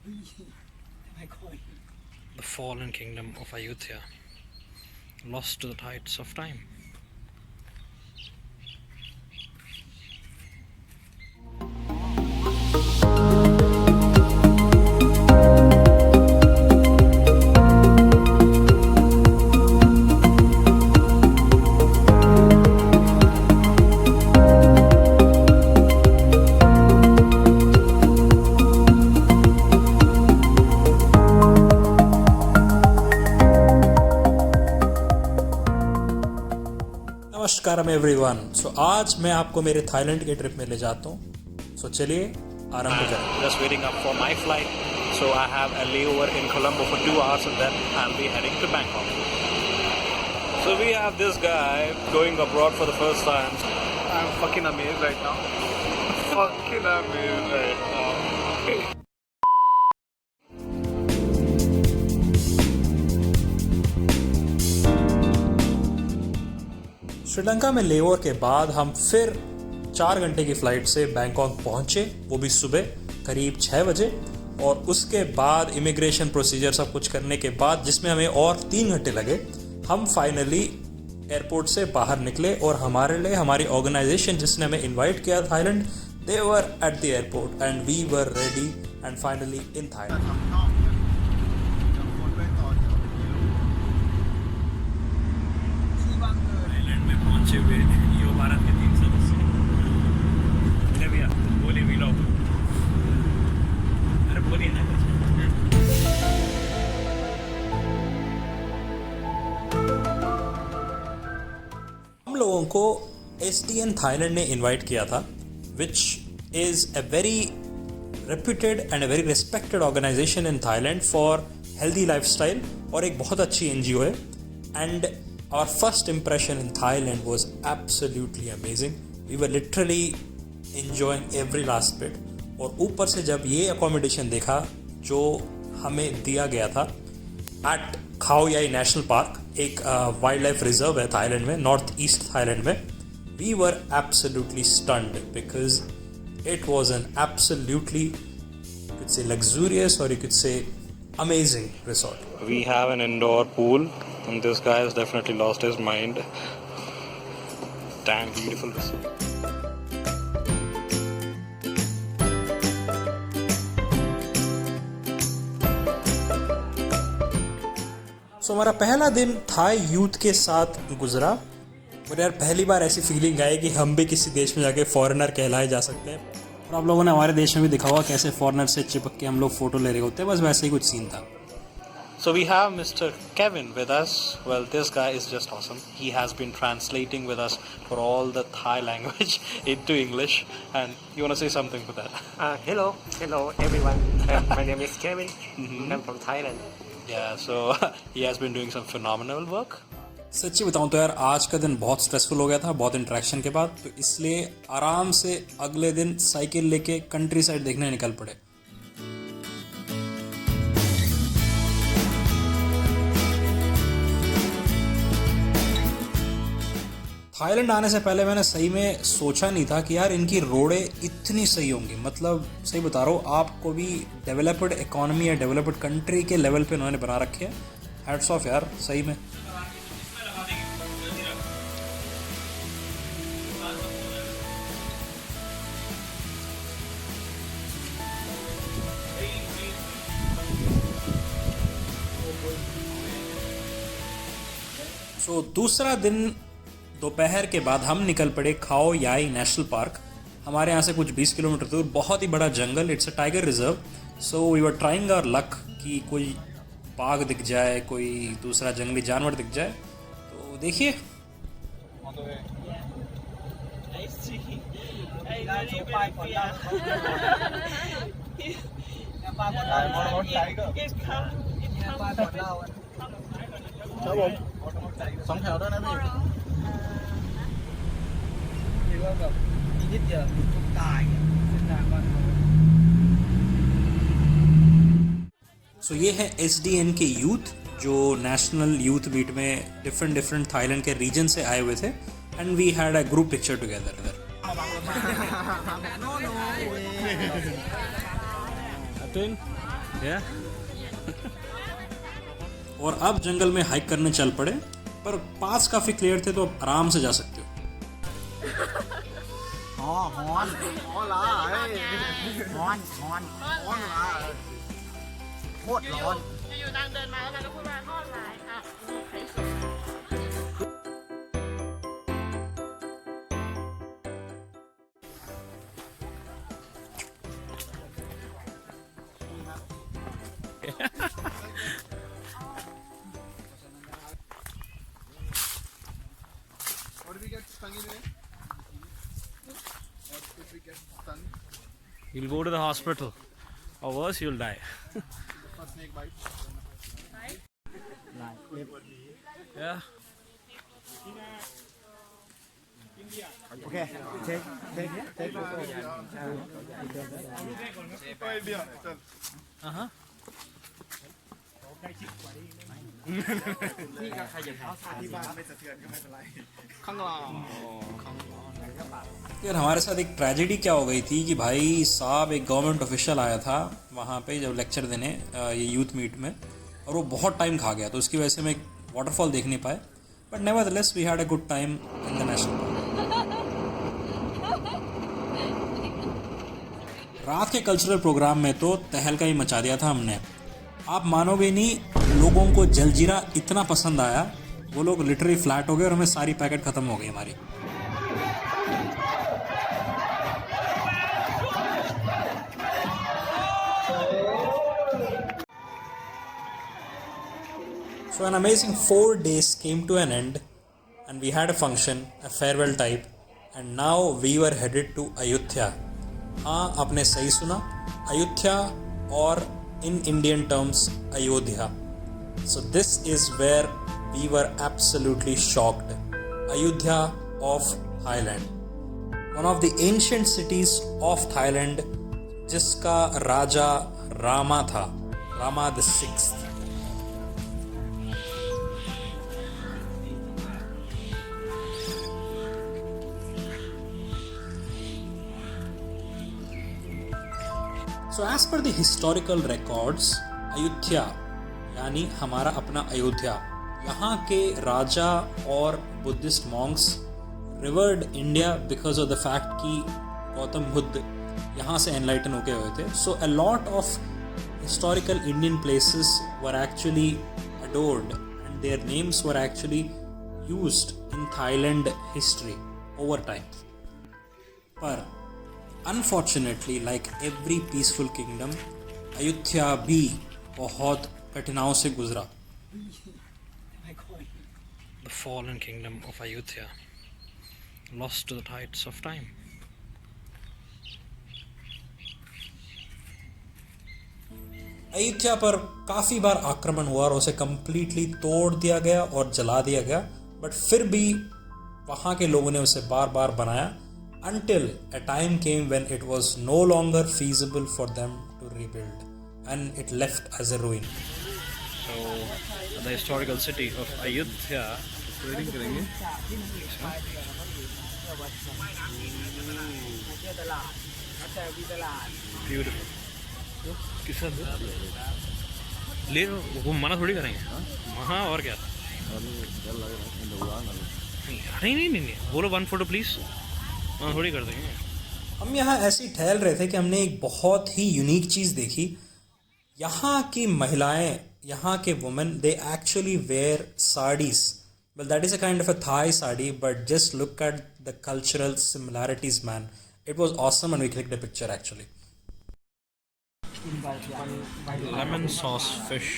The fallen kingdom of Ayodhya, lost to the tides of time. नमस्कारम everyone. आज मैं आपको मेरे थाईलैंड के ट्रिप में ले जाता हूँ। चलिए आरंभ करें। Just waiting up for my flight. So I have a layover in Colombo for 2 hours and then I'll be heading to Bangkok. So we have this guy going abroad for the first time. I'm fucking amazed right now. Fucking amazed right now. Sri Lanka में layover के बाद हम फिर 4 घंटे की flight से Bangkok पहुंचे, वो भी सुबह करीब 6 बजे। और उसके बाद इमिग्रेशन प्रोसीजर सब कुछ करने के बाद, जिसमें हमें और 3 घंटे लगे, हम फाइनली एयरपोर्ट से बाहर निकले। और हमारे लिए हमारी ऑर्गेनाइजेशन जिसने हमें इनवाइट किया Thailand, they were at the airport and we were ready and finally in Thailand. पहुंचे हुए यो भारत के 3 सदस्य भैया बोले व्लॉग। अरे बोलिए ना कुछ। हम लोगों को SDN थाईलैंड ने इनवाइट किया था, which is a very reputed and a very respected organisation in Thailand for healthy lifestyle, और एक बहुत अच्छी NGO है। And our first impression in Thailand was absolutely amazing. We were literally enjoying every last bit. और ऊपर से जब ये accommodation देखा जो हमें दिया गया था at खाओ याई नेशनल पार्क, एक वाइल्ड लाइफ रिजर्व है थाईलैंड में, नॉर्थ ईस्ट थाईलैंड में, we were absolutely stunned because it was an absolutely, you could say luxurious, or you could say amazing resort. We have an indoor pool and this guy has definitely lost his mind. Damn beautiful resort. हमारा पहला दिन Thai youth के साथ गुजरा। और यार पहली बार ऐसी फीलिंग आई कि हम भी किसी देश में जाके फॉरेनर कहलाए जा सकते हैं। और आप लोगों ने हमारे देश में भी दिखा हुआ कैसे फॉरेनर से चिपक के हम लोग फोटो ले रहे होते हैं, बस वैसे ही कुछ सीन था। So we have Mr. Kevin with us. Well, this guy is just awesome. He has been translating with us for all the Thai language into English. And you want to say something for that? Hello everyone. My name is Kevin. I'm from Thailand. Yeah, so he has been doing some phenomenal work. सच्ची बताऊं तो यार आज का दिन बहुत stressful हो गया था, बहुत इंटरेक्शन के बाद, तो इसलिए आराम से अगले दिन साइकिल लेके कंट्री साइड देखने निकल पड़े। थाईलैंड आने से पहले मैंने सही में सोचा नहीं था कि यार इनकी रोडें इतनी सही होंगी। मतलब सही बता रहा हूँ आपको, भी डेवलप्ड इकोनॉमी या डेवलप्ड कंट्री के लेवल पे उन्होंने बना रखे हैं। हैट्स ऑफ यार सही में। दूसरा दिन दोपहर के बाद हम निकल पड़े खाओ याई नेशनल पार्क। हमारे यहाँ से कुछ 20 किलोमीटर दूर बहुत ही बड़ा जंगल, it's a tiger reserve. So we were trying our luck कि कोई बाघ दिख जाए, कोई दूसरा जंगली जानवर दिख जाए। तो देखिए सो ये है SDN के यूथ जो नेशनल यूथ मीट में डिफरेंट थाईलैंड के रीजन से आए हुए थे, and we had a group picture together. twin? Yeah. और अब जंगल में हाइक करने चल पड़े, पर पास काफ़ी क्लियर थे तो अब आराम से जा सकते हो। อ๋อฮ้อนฮ้อนละเฮ้ยฮ้อนฮ้อนฮ้อนละโคตรร้อน อยู่ๆนางเดินมาแล้วนางก็พูดว่าทอดหลายอ่ะ What did we get stung in there? What did we get stung? You'll go to the hospital, or worse, you'll die. First snake bite. Yeah. Okay, take photo. Idea. Uh huh. ที่บ้านไม่สะเทือนก็ไม่เป็นไรข้างหลัง यार हमारे साथ एक tragedy क्या हो गई थी कि भाई साहब एक गवर्नमेंट ऑफिशियल आया था वहाँ पे जब लेक्चर देने ये यूथ मीट में, और वो बहुत टाइम खा गया, तो उसकी वजह से मैं एक वाटरफॉल देख नहीं पाए, but nevertheless we had a good time in the national park. रात के कल्चरल प्रोग्राम में तो तहलका ही मचा दिया था हमने। आप मानोगे नहीं, लोगों को जलजीरा इतना पसंद आया, वो लोग लिटरली फ्लैट हो गए और हमें सारी पैकेट ख़त्म हो गई हमारी। So an amazing 4 days came to an end and we had a function, a farewell type, and now we were headed to Ayodhya. हाँ, आपने सही सुना, अयोध्या, और in Indian terms Ayodhya. So this is where we were absolutely shocked. Ayodhya of Thailand, one of the ancient cities of Thailand, जिसका राजा रामा था, Rama the 6th. So as per the historical records, Ayodhya यानी हमारा अपना अयोध्या, यहाँ के राजा और Buddhist monks revered India because of the fact कि गौतम बुद्ध यहाँ से एनलाइटन होके हुए थे. So a lot of historical Indian places were actually adored and their names were actually used in Thailand history over time. पर unfortunately, like every peaceful kingdom, Ayodhya भी बहुत कठिनाइयों से गुजरा. The fallen kingdom of Ayodhya, lost to the tides of time. Ayodhya पर काफ़ी बार आक्रमण हुआ और उसे कम्प्लीटली तोड़ दिया गया और जला दिया गया, बट फिर भी वहाँ के लोगों ने उसे बार बार बनाया until a time came when it was no longer feasible for them to rebuild and it left as a ruin. So, the historical city of Ayodhya. Beautiful. किस ले लो, वो मना थोड़ी करेंगे. हाँ, और क्या? नहीं, बोलो 1 photo प्लीज. हाँ, थोड़ी कर देंगे. हम यहाँ ऐसे ही ठहर रहे थे कि हमने एक बहुत ही यूनिक चीज़ देखी. यहाँ की महिलाएं, यहाँ के women, they actually wear saris. Well, that is a kind of a Thai sari, but just look at the cultural similarities, man. It was awesome and we clicked a picture actually. Lemon sauce fish.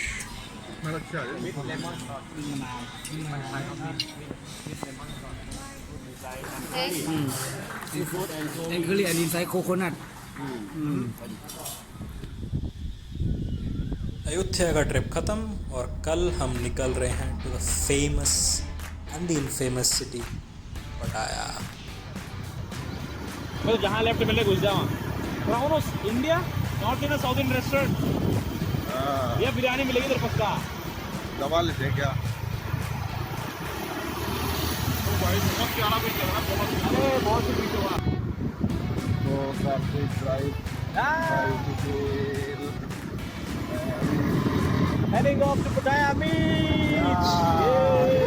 Actually, and inside coconut. Ayodhya का trip ख़त्म और कल हम निकल रहे हैं to the famous and the infamous city Pattaya. तो जहाँ लेफ्ट मिले घुस जाओ. Kronos, India, not in a South Indian restaurant. ये बिरयानी मिलेगी इधर पक्का. दबा लेते क्या? भाई बहुत प्यारा भी चल रहा है. बहुत ही पीछे हुआ. तो drive Heading off to Pattaya Beach. Yay.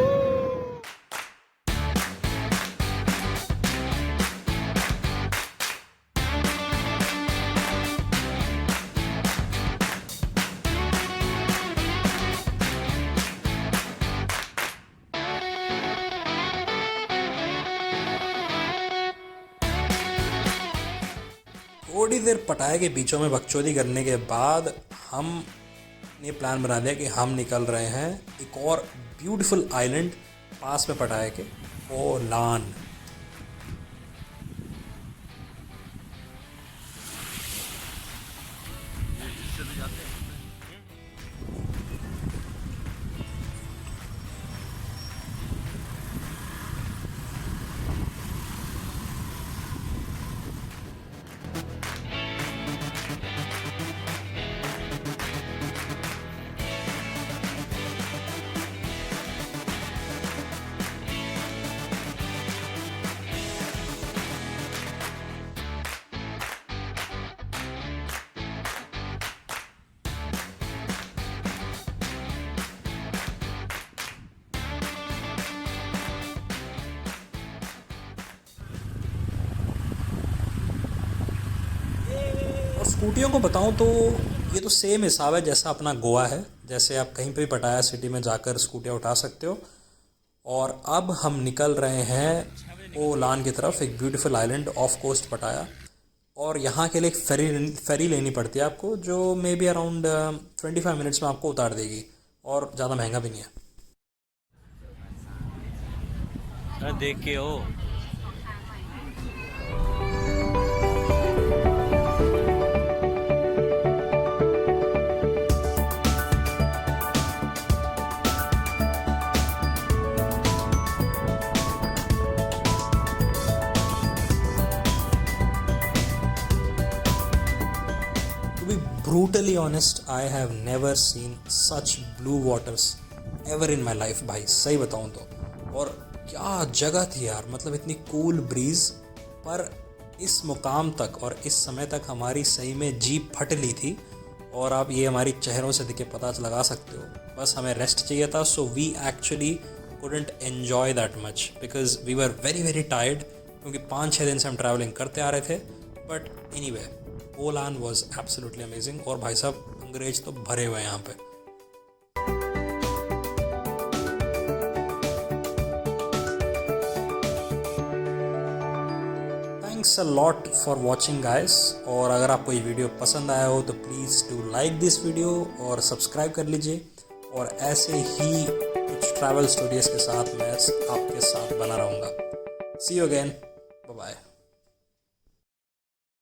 थोड़ी देर पटाया के बीचों में बकचोदी करने के बाद हम ने प्लान बना लिया कि हम निकल रहे हैं एक और ब्यूटीफुल आइलैंड पास में पटाया के, ओलान। स्कूटियों को बताऊं तो ये तो सेम हिसाब है जैसा अपना गोवा है, जैसे आप कहीं पे भी पटाया सिटी में जाकर स्कूटियाँ उठा सकते हो। और अब हम निकल रहे हैं ओलान की तरफ, एक ब्यूटीफुल आइलैंड ऑफ कोस्ट पटाया। और यहाँ के लिए एक फेरी लेनी पड़ती है आपको, जो मे बी अराउंड 25 मिनट्स में आपको उतार देगी, और ज़्यादा महंगा भी नहीं है। देख के हो To be brutally honest, I have never seen such blue waters ever in my life भाई, सही बताऊँ तो। और क्या जगह थी यार, मतलब इतनी कूल ब्रीज। पर इस मुकाम तक और इस समय तक हमारी सही में जीप फट ली थी, और आप ये हमारी चेहरों से देख के पता लगा सकते हो। बस हमें रेस्ट चाहिए था, so we actually couldn't enjoy that much because we were very very tired, क्योंकि 5-6 दिन से हम ट्रैवलिंग करते आ रहे थे। But anyway, Olan was absolutely amazing. और भाई साहब अंग्रेज तो भरे हुए हैं यहाँ पे। Thanks a lot for watching guys. और अगर आपको ये वीडियो पसंद आया हो तो please do like this video और सब्सक्राइब कर लीजिए। और ऐसे ही कुछ ट्रैवल स्टोरीज के साथ मैं आपके साथ बना रहूँगा। सी यू अगेन, बाय बाय।